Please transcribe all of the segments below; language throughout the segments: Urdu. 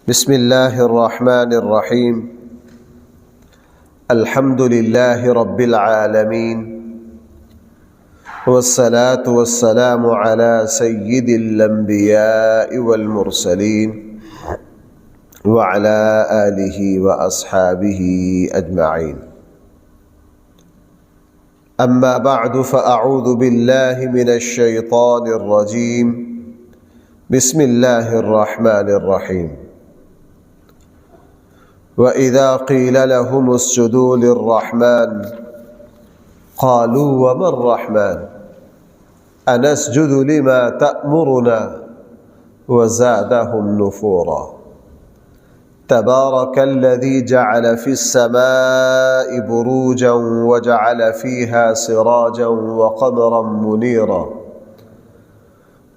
بسم الله الرحمن الرحيم. الحمد لله رب العالمين، والصلاة والسلام على سيد الأنبياء والمرسلين وعلى آله وأصحابه أجمعين. أما بعد، فأعوذ بالله من الشيطان الرجيم. بسم الله الرحمن الرحيم. وَإِذَا قِيلَ لَهُمُ اسْجُدُوا لِلرَّحْمَنِ قَالُوا وَمَا الرَّحْمَنُ أَنَسْجُدُ لِمَا تَأْمُرُنَا وَزَادَهُمْ نُفُورًا. تبارك الذي جعل في السماء بروجا وجعل فيها سراجا وقمرا منيرا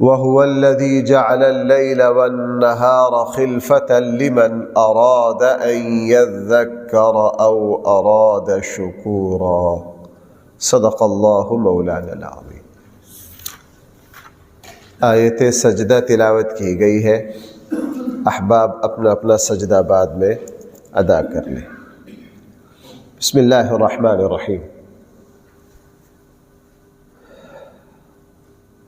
وهو الذي جعل الليل والنهار خلفة لمن أراد أن يذكر أو أراد شكورا. صدق الله مولانا العظيم. آیت سجدہ تلاوت کی گئی ہے، احباب اپنا اپنا سجدہ بعد میں ادا کر لیں۔ بسم اللہ الرحمن الرحیم۔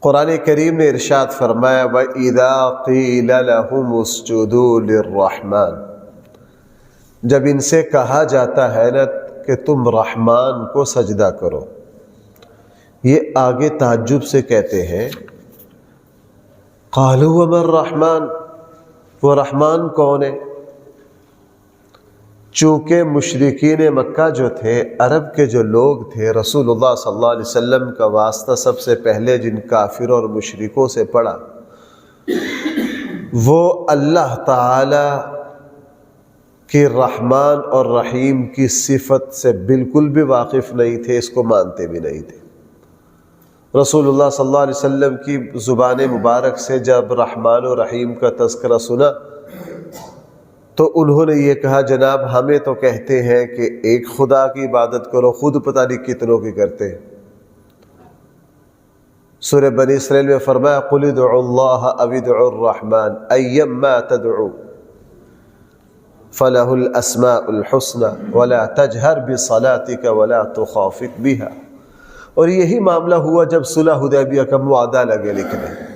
قرآن کریم نے ارشاد فرمایا وَإِذَا قِيلَ لَهُمُ اسْجُدُوا لِلرَّحْمَنِ، جب ان سے کہا جاتا ہے نا کہ تم رحمان کو سجدہ کرو، یہ آگے تعجب سے کہتے ہیں قَالُوا وَمَا الرَّحْمَنُ، وہ رحمان کون ہے؟ چونکہ مشرکین مکہ جو تھے، عرب کے جو لوگ تھے، رسول اللہ صلی اللہ علیہ وسلم کا واسطہ سب سے پہلے جن کافروں اور مشرکوں سے پڑا، وہ اللہ تعالی کی رحمان اور رحیم کی صفت سے بالکل بھی واقف نہیں تھے، اس کو مانتے بھی نہیں تھے۔ رسول اللہ صلی اللہ علیہ وسلم کی زبان مبارک سے جب رحمان و رحیم کا تذکرہ سنا تو انہوں نے یہ کہا جناب ہمیں تو کہتے ہیں کہ ایک خدا کی عبادت کرو، خود پتہ نہیں کتنوں کی کرتے ہیں۔ سورہ بنی اسرائیل میں فرمایا قُلِ ادْعُوا اللَّهَ أَوِ ادْعُوا الرَّحْمَنَ أَيَّمَّا تَدْعُوا فَلَهُ الْأَسْمَاءُ الْحُسْنَى وَلَا تَجْهَرْ بِصَلَاتِكَ وَلَا تُخَافِتْ بِهَا۔ اور یہی معاملہ ہوا جب صلح حدیبیہ کا معاہدہ لگے لکھنے۔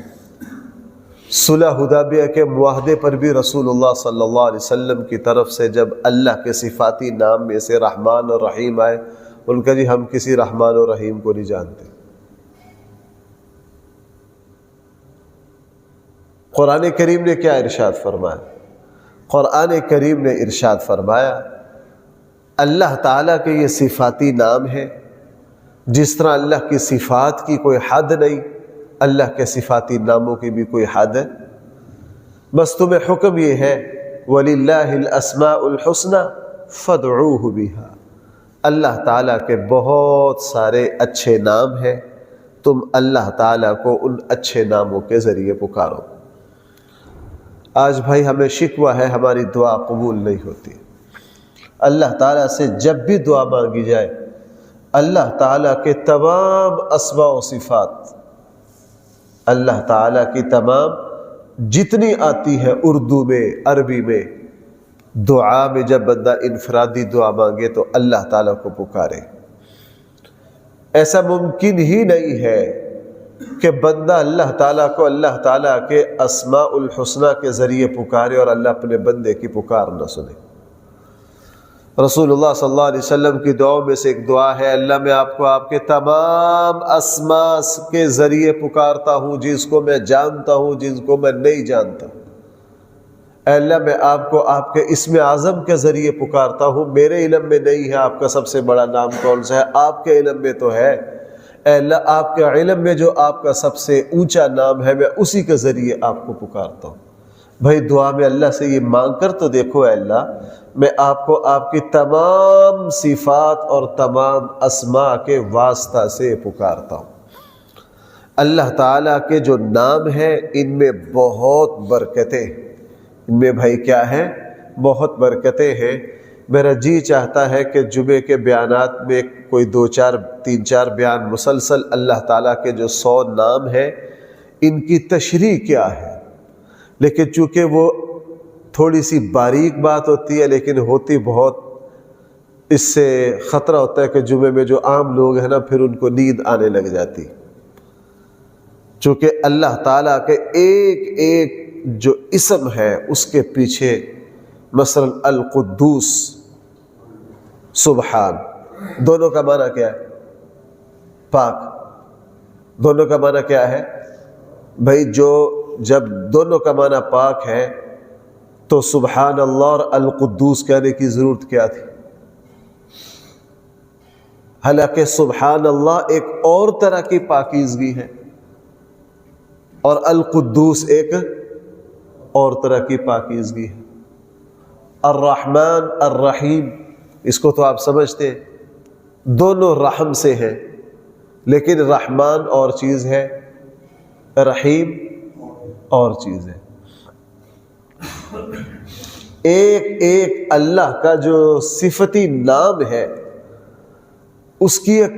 صلح حدیبیہ کے معاہدے پر بھی رسول اللہ صلی اللہ علیہ وسلم کی طرف سے جب اللہ کے صفاتی نام میں سے رحمان اور رحیم آئے، ان کا جی ہم کسی رحمان اور رحیم کو نہیں جانتے۔ قرآن کریم نے کیا ارشاد فرمایا؟ قرآن کریم نے ارشاد فرمایا اللہ تعالیٰ کے یہ صفاتی نام ہے، جس طرح اللہ کی صفات کی کوئی حد نہیں، اللہ کے صفاتی ناموں کی بھی کوئی حد ہے۔ بس تمہیں حکم یہ ہے وَلِلَّهِ الْأَسْمَاءُ الْحُسْنَى فَادْعُوهُ بِهَا، اللہ تعالیٰ کے بہت سارے اچھے نام ہیں، تم اللہ تعالیٰ کو ان اچھے ناموں کے ذریعے پکارو۔ آج بھائی ہمیں شکوہ ہے ہماری دعا قبول نہیں ہوتی۔ اللہ تعالیٰ سے جب بھی دعا مانگی جائے، اللہ تعالیٰ کے تمام اسماء و صفات، اللہ تعالیٰ کی تمام جتنی آتی ہے اردو میں، عربی میں، دعا میں جب بندہ انفرادی دعا مانگے تو اللہ تعالیٰ کو پکارے۔ ایسا ممکن ہی نہیں ہے کہ بندہ اللہ تعالیٰ کو اللہ تعالیٰ کے اسماء الحسنہ کے ذریعے پکارے اور اللہ اپنے بندے کی پکار نہ سنے۔ رسول اللہ صلی اللہ علیہ وسلم کی دعاؤں میں سے ایک دعا ہے اللہ میں آپ کو آپ کے تمام اسماء کے ذریعے پکارتا ہوں، جس کو میں جانتا ہوں، جن کو میں نہیں جانتا۔ اے اللہ میں آپ کو آپ کے اسم اعظم کے ذریعے پکارتا ہوں، میرے علم میں نہیں ہے آپ کا سب سے بڑا نام کون سا ہے، آپ کے علم میں تو ہے۔ اے اللہ آپ کے علم میں جو آپ کا سب سے اونچا نام ہے، میں اسی کے ذریعے آپ کو پکارتا ہوں۔ بھائی دعا میں اللہ سے یہ مانگ کر تو دیکھو اے اللہ میں آپ کو آپ کی تمام صفات اور تمام اسماء کے واسطہ سے پکارتا ہوں۔ اللہ تعالیٰ کے جو نام ہیں ان میں بہت برکتیں، ان میں بھائی کیا ہے؟ بہت برکتیں ہیں۔ میرا جی چاہتا ہے کہ جمعے کے بیانات میں کوئی 2-3-4 بیان مسلسل اللہ تعالیٰ کے جو 100 نام ہیں ان کی تشریح کیا ہے، لیکن چونکہ وہ تھوڑی سی باریک بات ہوتی ہے لیکن ہوتی بہت، اس سے خطرہ ہوتا ہے کہ جمعے میں جو عام لوگ ہیں نا پھر ان کو نیند آنے لگ جاتی، چونکہ اللہ تعالیٰ کے ایک ایک جو اسم ہے اس کے پیچھے، مثلا القدوس، سبحان، دونوں کا معنی کیا ہے؟ پاک۔ دونوں کا معنی کیا ہے بھائی؟ جب دونوں کا معنی پاک ہے تو سبحان اللہ اور القدوس کہنے کی ضرورت کیا تھی؟ حالانکہ سبحان اللہ ایک اور طرح کی پاکیزگی ہے اور القدوس ایک اور طرح کی پاکیزگی ہے۔ الرحمن الرحیم، اس کو تو آپ سمجھتے ہیں، دونوں رحم سے ہیں، لیکن رحمان اور چیز ہے، رحیم اور چیز ہے۔ ایک ایک اللہ کا جو صفتی نام ہے اس کی ایک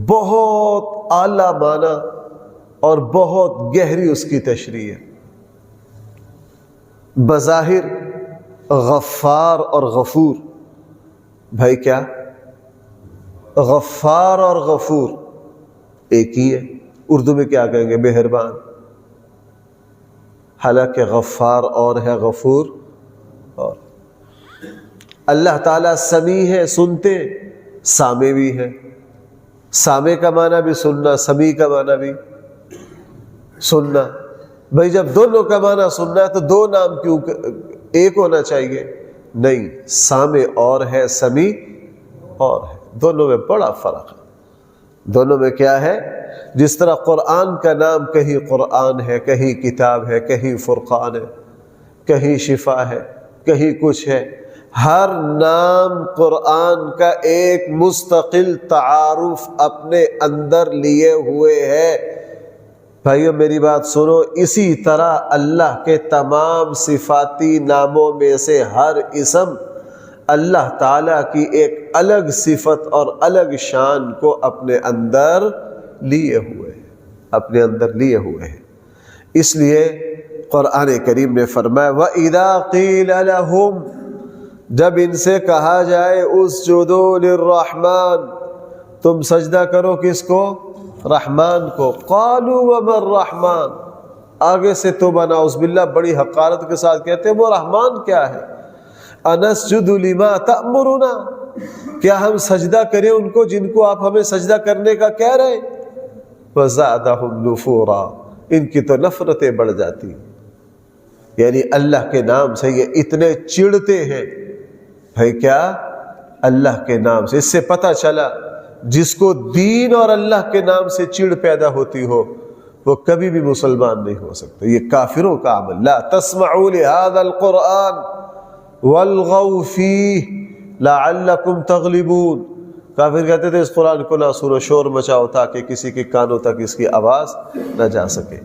بہت اعلیٰ معنی اور بہت گہری اس کی تشریح ہے۔ بظاہر غفار اور غفور، بھائی کیا غفار اور غفور ایک ہی ہے؟ اردو میں کیا کہیں گے؟ مہربان، حالانکہ غفار اور ہے، غفور اور۔ اللہ تعالیٰ سمیع ہے، سنتے، سامع بھی ہے۔ سامع کا معنی بھی سننا، سمیع کا معنی بھی سننا۔ بھائی جب دونوں کا معنی سننا ہے تو دو نام کیوں ایک ہونا چاہیے؟ نہیں، سامع اور ہے، سمیع اور ہے، دونوں میں بڑا فرق ہے۔ دونوں میں کیا ہے؟ جس طرح قرآن کا نام کہیں قرآن ہے، کہیں کتاب ہے، کہیں فرقان ہے، کہیں شفا ہے، کہیں کچھ ہے، ہر نام قرآن کا ایک مستقل تعارف اپنے اندر لیے ہوئے ہے۔ بھائیو میری بات سنو، اسی طرح اللہ کے تمام صفاتی ناموں میں سے ہر اسم اللہ تعالیٰ کی ایک الگ صفت اور الگ شان کو اپنے اندر لیے ہوئے ہیں، اپنے اندر لیے ہوئے ہیں۔ اس لیے قرآن کریم نے فرمایا وَإِذَا قِيلَ لَهُمْ، جب ان سے کہا جائے اسجدوا للرحمن، تم سجدہ کرو کس کو؟ رحمان کو۔ قالوا وما الرحمن، آگے سے تو نعوذ باللہ بڑی حقارت کے ساتھ کہتے ہیں وہ رحمان کیا ہے؟ انسجد لما تأمرنا، کیا ہم سجدہ کریں ان کو جن کو آپ ہمیں سجدہ کرنے کا کہہ رہے ہیں؟ وزادهم نفورا، ان کی تو نفرتیں بڑھ جاتی، یعنی اللہ کے نام سے یہ اتنے چڑھتے ہیں۔ بھائی کیا؟ اللہ کے نام سے۔ اس سے پتہ چلا جس کو دین اور اللہ کے نام سے چڑ پیدا ہوتی ہو وہ کبھی بھی مسلمان نہیں ہو سکتا، یہ کافروں کا عمل۔ لا تسمعوا لهذا القرآن والغوا فیہ لعلکم تغلبون، کافر کہتے تھے اس قرآن کو نہ سنو، شور مچاؤ تاکہ کسی کے کانوں تک اس کی آواز نہ جا سکے۔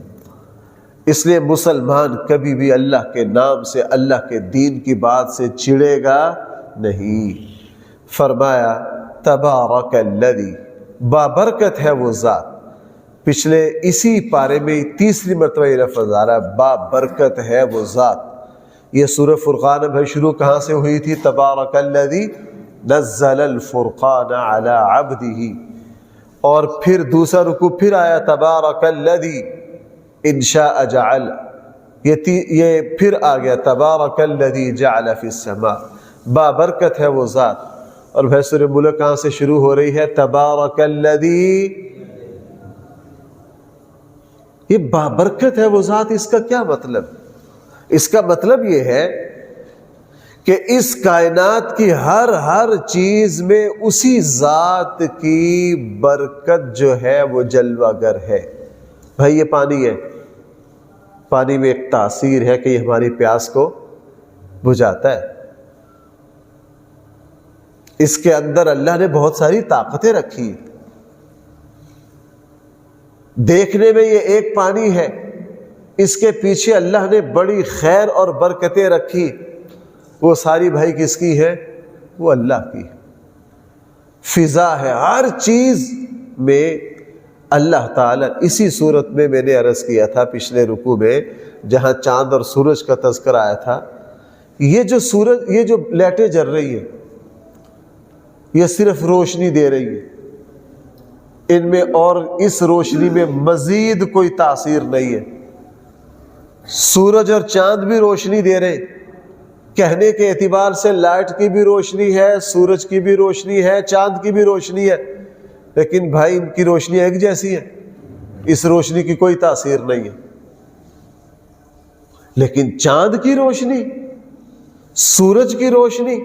اس لیے مسلمان کبھی بھی اللہ کے نام سے، اللہ کے دین کی بات سے چڑھے گا نہیں۔ فرمایا تبارک الذی، بابرکت ہے وہ ذات۔ پچھلے اسی پارے میں تیسری مرتبہ یہ لفظ آ رہا ہے، بابرکت ہے وہ ذات۔ یہ سورہ فرقان میں شروع کہاں سے ہوئی تھی؟ تبارک الذی نزل الفرقان علی عبدہ، اور پھر دوسرا رکوع پھر آیا تبارک الذی ان شاء جعل، یہ پھر آ گیا تبارک الذی جعل فی السماء، بابرکت ہے وہ ذات۔ اور بھائی سورہ ملک کہاں سے شروع ہو رہی ہے؟ تبارک الذی، یہ بابرکت ہے وہ ذات، اس کا کیا مطلب؟ اس کا مطلب یہ ہے کہ اس کائنات کی ہر چیز میں اسی ذات کی برکت جو ہے وہ جلوہ گر ہے۔ بھائی یہ پانی ہے، پانی میں ایک تاثیر ہے کہ یہ ہماری پیاس کو بجھاتا ہے۔ اس کے اندر اللہ نے بہت ساری طاقتیں رکھی ہیں۔ دیکھنے میں یہ ایک پانی ہے، اس کے پیچھے اللہ نے بڑی خیر اور برکتیں رکھی، وہ ساری بھائی کس کی ہے؟ وہ اللہ کی۔ فضا ہے، ہر چیز میں اللہ تعالیٰ، اسی صورت میں نے عرض کیا تھا پچھلے رکوع میں جہاں چاند اور سورج کا تذکر آیا تھا یہ جو سورج، یہ جو لائٹیں جل رہی ہے، یہ صرف روشنی دے رہی ہے، ان میں اور اس روشنی میں مزید کوئی تاثیر نہیں ہے۔ سورج اور چاند بھی روشنی دے رہے، کہنے کے اعتبار سے لائٹ کی بھی روشنی ہے، سورج کی بھی روشنی ہے، چاند کی بھی روشنی ہے، لیکن بھائی ان کی روشنی ایک جیسی ہے، اس روشنی کی کوئی تاثیر نہیں ہے۔ لیکن چاند کی روشنی، سورج کی روشنی،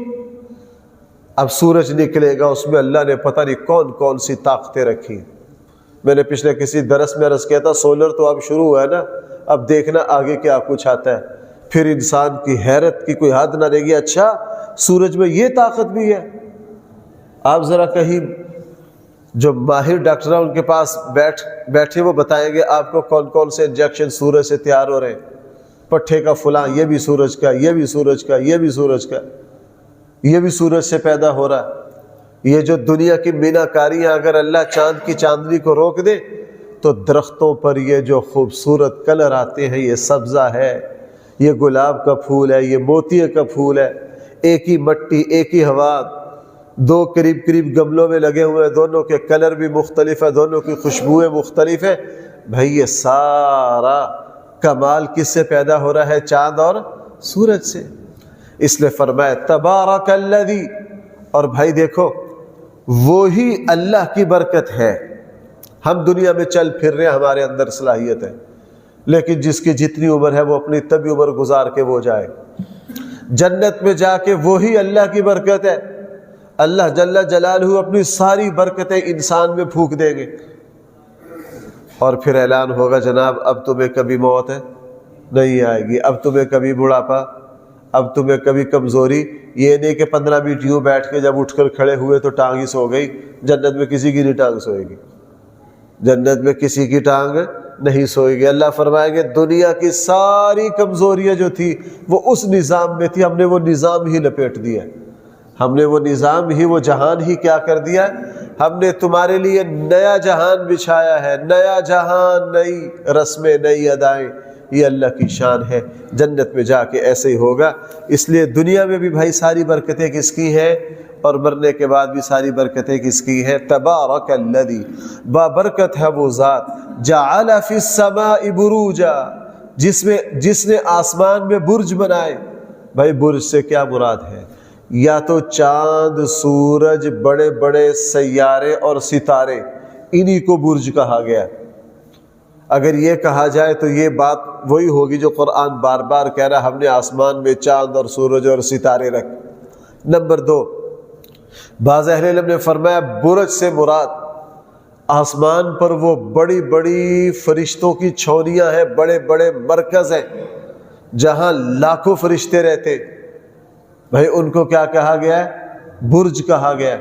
اب سورج نکلے گا، اس میں اللہ نے پتہ نہیں کون کون سی طاقتیں رکھی۔ میں نے پچھلے کسی درس میں عرض کیا تھا، سولر تو اب شروع ہوا ہے نا، اب دیکھنا آگے کیا کچھ آتا ہے۔ پھر انسان کی حیرت کی کوئی حد نہ رہے گی، اچھا سورج میں یہ طاقت بھی ہے۔ آپ ذرا کہیں جو ماہر ڈاکٹر ہیں ان کے پاس بیٹھے، وہ بتائیں گے آپ کو کون کون سے انجیکشن سورج سے تیار ہو رہے ہیں۔ پٹھے کا فلاں، یہ بھی سورج کا، یہ بھی سورج کا، یہ بھی سورج کا، یہ بھی سورج سے پیدا ہو رہا ہے۔ یہ جو دنیا کی مینا کاریاں، اگر اللہ چاند کی چاندنی کو روک دے تو درختوں پر یہ جو خوبصورت کلر آتے ہیں، یہ سبزہ ہے، یہ گلاب کا پھول ہے، یہ موتیے کا پھول ہے، ایک ہی مٹی، ایک ہی ہوا، دو قریب قریب گملوں میں لگے ہوئے ہیں، دونوں کے کلر بھی مختلف ہے، دونوں کی خوشبوئیں مختلف ہیں۔ بھائی یہ سارا کمال کس سے پیدا ہو رہا ہے؟ چاند اور سورج سے۔ اس لیے فرمایا تبارک الذی، اور بھائی دیکھو وہی اللہ کی برکت ہے۔ ہم دنیا میں چل پھر رہے ہیں، ہمارے اندر صلاحیت ہے، لیکن جس کی جتنی عمر ہے وہ اپنی طبی عمر گزار کے وہ جائے جنت میں، جا کے وہی اللہ کی برکت ہے۔ اللہ جل جلالہ اپنی ساری برکتیں انسان میں پھونک دیں گے، اور پھر اعلان ہوگا جناب اب تمہیں کبھی موت ہے نہیں آئے گی، اب تمہیں کبھی بڑھاپا، اب تمہیں کبھی کمزوری۔ یہ نہیں کہ 15 منٹ یوں بیٹھ کے جب اٹھ کر کھڑے ہوئے تو ٹانگ ہی سو گئی۔ جنت میں کسی کی نہیں ٹانگ سوئے گی، جنت میں کسی کی ٹانگ نہیں سوئے گی۔ اللہ فرمائیں گے دنیا کی ساری کمزوریاں جو تھی وہ اس نظام میں تھی، ہم نے وہ نظام ہی لپیٹ دیا، ہم نے وہ نظام ہی، وہ جہان ہی کیا کر دیا، ہم نے تمہارے لیے نیا جہان بچھایا ہے، نیا جہان، نئی رسمیں، نئی ادائیں۔ یہ اللہ کی شان ہے۔ جنت میں جا کے ایسے ہی ہوگا۔ اس لیے دنیا میں بھی بھائی ساری برکتیں کس کی ہیں، اور مرنے کے بعد بھی ساری برکتیں کس کی ہیں؟ تبارک الذی، بابرکت ہے وہ ذات، جعل فی السماء بروجا، جس نے آسمان میں برج بنائے۔ بھائی برج سے کیا مراد ہے؟ یا تو چاند، سورج، بڑے بڑے سیارے اور ستارے، انہی کو برج کہا گیا۔ اگر یہ کہا جائے تو یہ بات وہی ہوگی جو قرآن بار بار کہہ رہا، ہم نے آسمان میں چاند اور سورج اور ستارے رکھ۔ نمبر 2، بعض اہل علم نے فرمایا برج سے مراد آسمان پر وہ بڑی بڑی فرشتوں کی چھاؤنیاں ہیں، بڑے بڑے مرکز ہیں جہاں لاکھوں فرشتے رہتے۔ بھائی ان کو کیا کہا گیا ہے؟ برج کہا گیا۔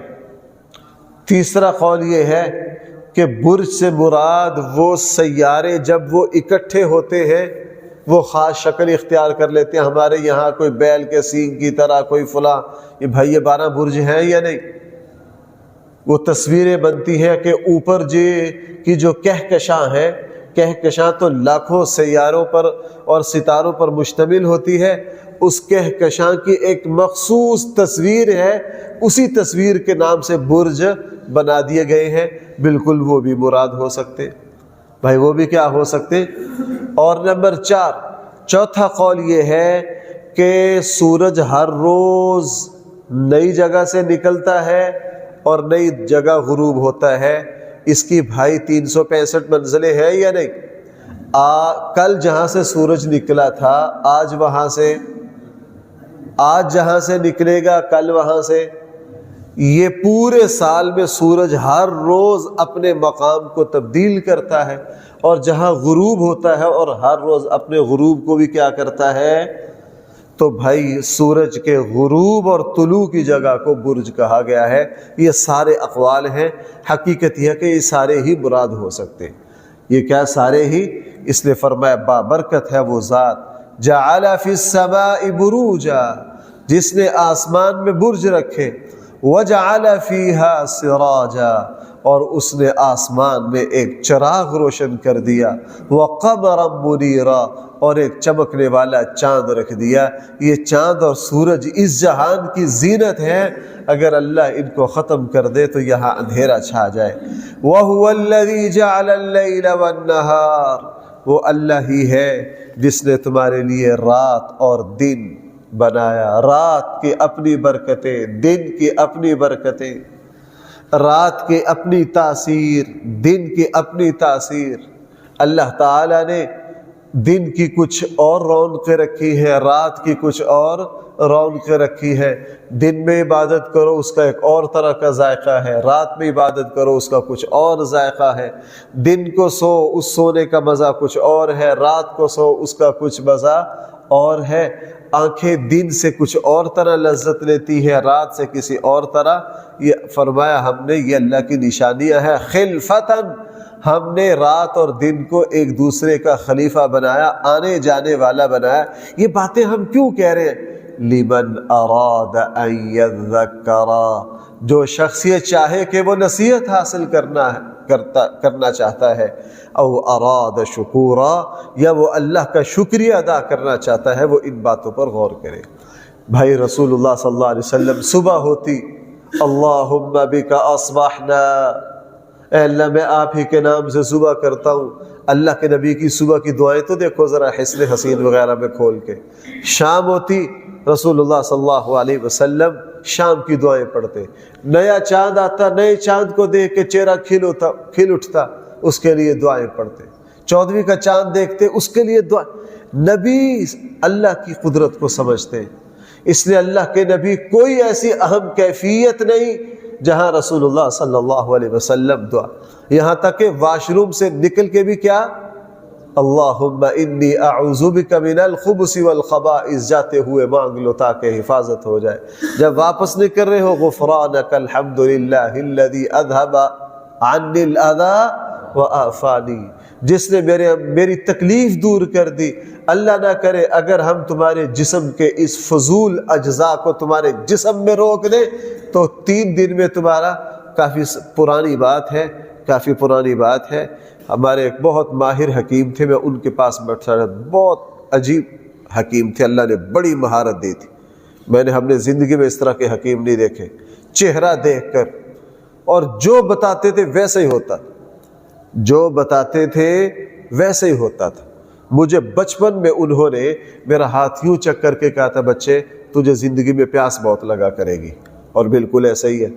تیسرا قول یہ ہے کہ برج سے مراد وہ سیارے جب وہ اکٹھے ہوتے ہیں وہ خاص شکل اختیار کر لیتے ہیں۔ ہمارے یہاں کوئی بیل کے سینگ کی طرح کوئی فلاں، یہ بھائی یہ 12 برج ہیں یا نہیں؟ وہ تصویریں بنتی ہیں کہ اوپر کی جو کہکشاں ہے، کہکشاں تو لاکھوں سیاروں پر اور ستاروں پر مشتمل ہوتی ہے، اس کہکشاں کی ایک مخصوص تصویر ہے، اسی تصویر کے نام سے برج بنا دیے گئے ہیں۔ بالکل وہ بھی مراد ہو سکتے، بھائی وہ بھی کیا ہو سکتے۔ اور نمبر 4، چوتھا قول یہ ہے کہ سورج ہر روز نئی جگہ سے نکلتا ہے اور نئی جگہ غروب ہوتا ہے۔ اس کی بھائی 365 منزلیں ہیں یا نہیں؟ کل جہاں سے سورج نکلا تھا، آج جہاں سے نکلے گا کل وہاں سے، یہ پورے سال میں سورج ہر روز اپنے مقام کو تبدیل کرتا ہے، اور جہاں غروب ہوتا ہے اور ہر روز اپنے غروب کو بھی کیا کرتا ہے۔ تو بھائی سورج کے غروب اور طلوع کی جگہ کو برج کہا گیا ہے۔ یہ سارے اقوال ہیں، حقیقت یہ ہے کہ یہ سارے ہی مراد ہو سکتے ہیں۔ یہ کیا سارے ہی؟ اس لیے فرمایا بابرکت ہے وہ ذات، جعل فی السماء بروجا، جس نے آسمان میں برج رکھے، وجعل فیہا سراجا، اور اس نے آسمان میں ایک چراغ روشن کر دیا، وَقَمَرًا مُنِيرًا، اور ایک چمکنے والا چاند رکھ دیا۔ یہ چاند اور سورج اس جہان کی زینت ہے، اگر اللہ ان کو ختم کر دے تو یہاں اندھیرا چھا جائے۔ وَهُوَ الَّذِي جَعَلَ اللَّيْلَ وَالنَّهَارَ، وہ اللہ ہی ہے جس نے تمہارے لیے رات اور دن بنایا۔ رات کی اپنی برکتیں، دن کی اپنی برکتیں، رات کی اپنی تاثیر، دن کی اپنی تاثیر۔ اللہ تعالیٰ نے دن کی کچھ اور رونقیں رکھی ہیں، رات کی کچھ اور رونقیں رکھی ہیں۔ دن میں عبادت کرو اس کا ایک اور طرح کا ذائقہ ہے، رات میں عبادت کرو اس کا کچھ اور ذائقہ ہے۔ دن کو سو، اس سونے کا مزہ کچھ اور ہے، رات کو سو اس کا کچھ مزہ اور ہے۔ آنکھیں دن سے کچھ اور طرح لذت لیتی ہے، رات سے کسی اور طرح۔ یہ فرمایا ہم نے یہ اللہ کی نشانیاں ہیں، خلفتاً، ہم نے رات اور دن کو ایک دوسرے کا خلیفہ بنایا، آنے جانے والا بنایا۔ یہ باتیں ہم کیوں کہہ رہے ہیں؟ لمن اراد ان یذکر، جو شخص یہ چاہے کہ وہ نصیحت حاصل کرنا چاہتا ہے، او اراد شکورا، یا وہ اللہ کا شکریہ ادا کرنا چاہتا ہے، وہ ان باتوں پر غور کرے۔ بھائی رسول اللہ صلی اللہ علیہ وسلم صبح ہوتی، اللہم بک اصبحنا، اے اللہ میں آپ ہی کے نام سے صبح کرتا ہوں۔ اللہ کے نبی کی صبح کی دعائیں تو دیکھو ذرا حسن حسین وغیرہ میں کھول کے۔ شام ہوتی، رسول اللہ صلی اللہ علیہ وسلم شام کی دعائیں پڑھتے۔ نیا چاند آتا، نئے چاند کو دیکھ کے چہرہ کھل اٹھتا، اس کے لیے دعائیں پڑھتے۔ 14ویں کا چاند دیکھتے، اس کے لیے دعائیں۔ نبی اللہ کی قدرت کو سمجھتے ہیں، اس لیے اللہ کے نبی کوئی ایسی اہم کیفیت نہیں جہاں رسول اللہ صلی اللہ علیہ وسلم دعا، یہاں تک کہ واش روم سے نکل کے بھی کیا، اللہم انی اعوذ بک من الخبث والخبائث جاتے ہوئے مانگ لو تاکہ حفاظت ہو جائے۔ جب واپس نکل رہے ہو، غفرانک الحمد للہ الذی اذھب عنی الاذی وعافانی، جس نے میری تکلیف دور کر دی۔ اللہ نہ کرے اگر ہم تمہارے جسم کے اس فضول اجزاء کو تمہارے جسم میں روک دیں تو 3 دن میں تمہارا، کافی پرانی بات ہے۔ ہمارے ایک بہت ماہر حکیم تھے، میں ان کے پاس بیٹھا رہا، بہت عجیب حکیم تھے، اللہ نے بڑی مہارت دی تھی۔ ہم نے زندگی میں اس طرح کے حکیم نہیں دیکھے، چہرہ دیکھ کر، اور جو بتاتے تھے ویسے ہی ہوتا، جو بتاتے تھے ویسے ہی ہوتا تھا۔ مجھے بچپن میں انہوں نے میرا ہاتھ یوں چک کر کے کہا تھا، بچے تجھے زندگی میں پیاس بہت لگا کرے گی، اور بالکل ایسا ہی ہے،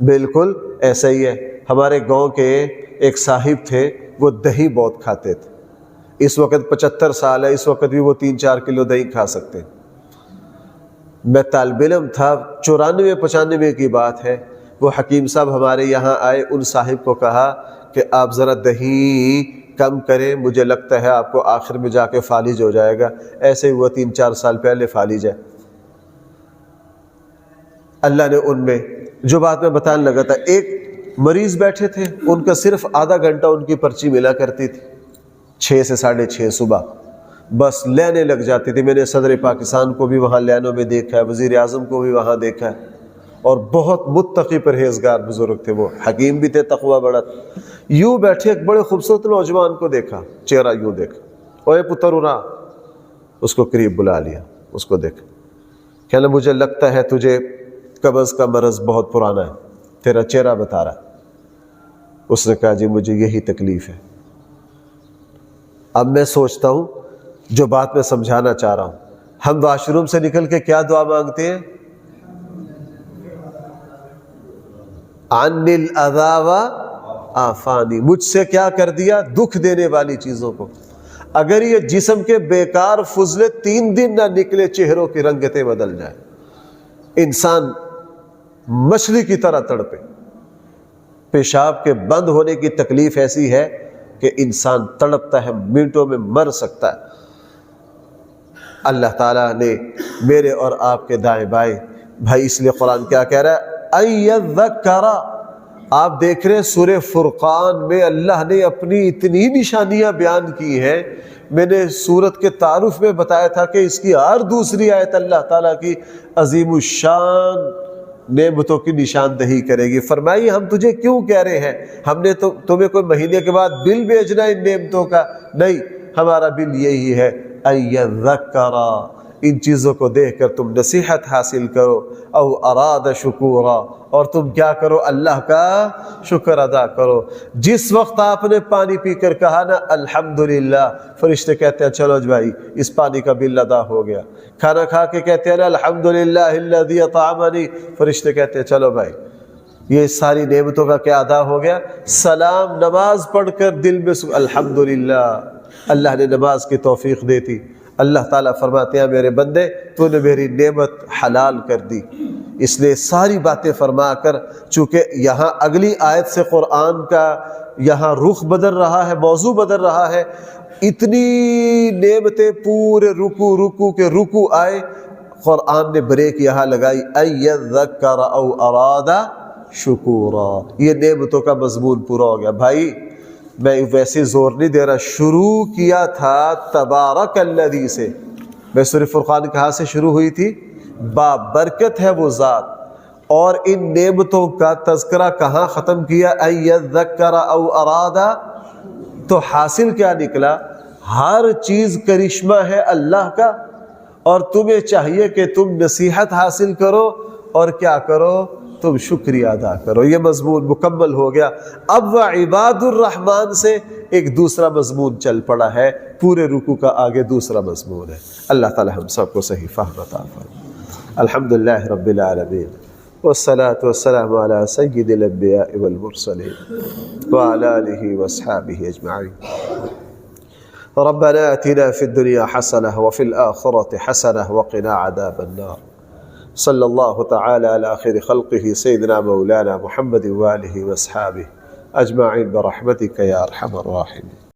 بالکل ایسا ہی ہے۔ ہمارے گاؤں کے ایک صاحب تھے، وہ دہی بہت کھاتے تھے۔ اس وقت 75 سال ہے، اس وقت بھی وہ 3-4 کلو دہی کھا سکتے۔ میں طالب علم تھا، 94-95 کی بات ہے، وہ حکیم صاحب ہمارے یہاں آئے، ان صاحب کو کہا کہ آپ ذرا دہی کم کریں، مجھے لگتا ہے آپ کو آخر میں جا کے فالج ہو جائے گا۔ ایسے ہی وہ 3-4 سال پہلے فالج ہے۔ اللہ نے ان میں جو بات میں بتانے لگا تھا، ایک مریض بیٹھے تھے، ان کا صرف آدھا گھنٹہ ان کی پرچی ملا کرتی تھی، 6 سے 6:30 صبح، بس لینے لگ جاتی تھی۔ میں نے صدر پاکستان کو بھی وہاں لینوں میں دیکھا ہے، وزیر اعظم کو بھی وہاں دیکھا ہے، اور بہت متقی پرہیزگار بزرگ تھے، وہ حکیم بھی تھے، تقوی بڑا تھا۔ یوں بیٹھے ایک بڑے خوبصورت نوجوان کو دیکھا، چہرہ یوں دیکھا، اوے پتر اُرا، اس کو قریب بلا لیا، اس کو دیکھا، کہنا مجھے لگتا ہے تجھے قبض کا مرض بہت پرانا ہے، تیرا چہرہ بتا رہا۔ اس نے کہا جی مجھے یہی تکلیف ہے۔ اب میں سوچتا ہوں جو بات میں سمجھانا چاہ رہا ہوں، ہم واش روم سے نکل کے کیا دعا مانگتے ہیں؟ عن الاذی وعافانی، مجھ سے کیا کر دیا؟ دکھ دینے والی چیزوں کو۔ اگر یہ جسم کے بیکار فضلے 3 دن نہ نکلے، چہروں کی رنگتیں بدل جائیں، انسان مچھلی کی طرح تڑپے۔ پیشاب کے بند ہونے کی تکلیف ایسی ہے کہ انسان تڑپتا ہے، منٹوں میں مر سکتا ہے۔ اللہ تعالیٰ نے میرے اور آپ کے دائیں بائیں بھائی، اس لیے قرآن کیا کہہ رہا ہے؟ ایذکر، آپ دیکھ رہے ہیں سورہ فرقان میں اللہ نے اپنی اتنی نشانیاں بیان کی ہیں۔ میں نے سورت کے تعارف میں بتایا تھا کہ اس کی ہر دوسری آیت اللہ تعالیٰ کی عظیم الشان نعمتوں کی نشاندہی کرے گی۔ فرمائی ہم تجھے کیوں کہہ رہے ہیں؟ ہم نے تو تمہیں کوئی مہینے کے بعد بل بھیجنا ان نعمتوں کا؟ نہیں، ہمارا بل یہی ہے اَيَذَّكَّرَ، ان چیزوں کو دیکھ کر تم نصیحت حاصل کرو، او اراد شکورا، اور تم کیا کرو؟ اللہ کا شکر ادا کرو۔ جس وقت آپ نے پانی پی کر کہا نا الحمدللہ، فرشتے کہتے ہیں چلو بھائی اس پانی کا بل ادا ہو گیا۔ کھانا کھا کے کہتے ہیں نا الحمدللہ الذی اطعمنی، فرشتے کہتے ہیں چلو بھائی یہ ساری نعمتوں کا کیا ادا ہو گیا۔ سلام نماز پڑھ کر دل میں الحمدللہ، اللہ نے نماز کی توفیق دی تھی۔ اللہ تعالیٰ فرماتے ہیں میرے بندے تو نے میری نعمت حلال کر دی، اس لیے ساری باتیں فرما کر، چونکہ یہاں اگلی آیت سے قرآن کا یہاں رخ بدل رہا ہے، موضوع بدل رہا ہے۔ اتنی نعمتیں پورے رکوع کے رکوع آئے، قرآن نے بریک یہاں لگائی اَيَذَّكَّرَ او اراد شکورا، یہ نعمتوں کا مضمون پورا ہو گیا۔ بھائی میں ویسے زور نہیں دے رہا، شروع کیا تھا تبارک الذی سے، میں سورہ فرقان کہاں سے شروع ہوئی تھی؟ بابرکت ہے وہ ذات، اور ان نعمتوں کا تذکرہ کہاں ختم کیا؟ اَيَذَّكَّرَ او اراد، تو حاصل کیا نکلا؟ ہر چیز کرشمہ ہے اللہ کا، اور تمہیں چاہیے کہ تم نصیحت حاصل کرو اور کیا کرو؟ تم شکریہ ادا کرو۔ یہ مضمون مکمل ہو گیا۔ اب عباد الرحمن سے ایک دوسرا مضمون چل پڑا ہے، پورے رکوع کا آگے دوسرا مضمون ہے۔ اللہ تعالی ہم سب کو صحیح فہم عطا فرمائے۔ الحمدللہ رب العالمین، والصلاة والسلام علی سید الانبیاء والمرسلین وعلی آلہ واصحابہ اجمعین۔ ربنا آتنا فی الدنیا حسنہ وفی الآخرة حسنہ وقنا عذاب النار۔ صلی اللہ تعالی علی خیر خلقہ سیدنا مولانا محمد وآلہ واصحابہ اجمعین برحمتک یا ارحم الراحمین۔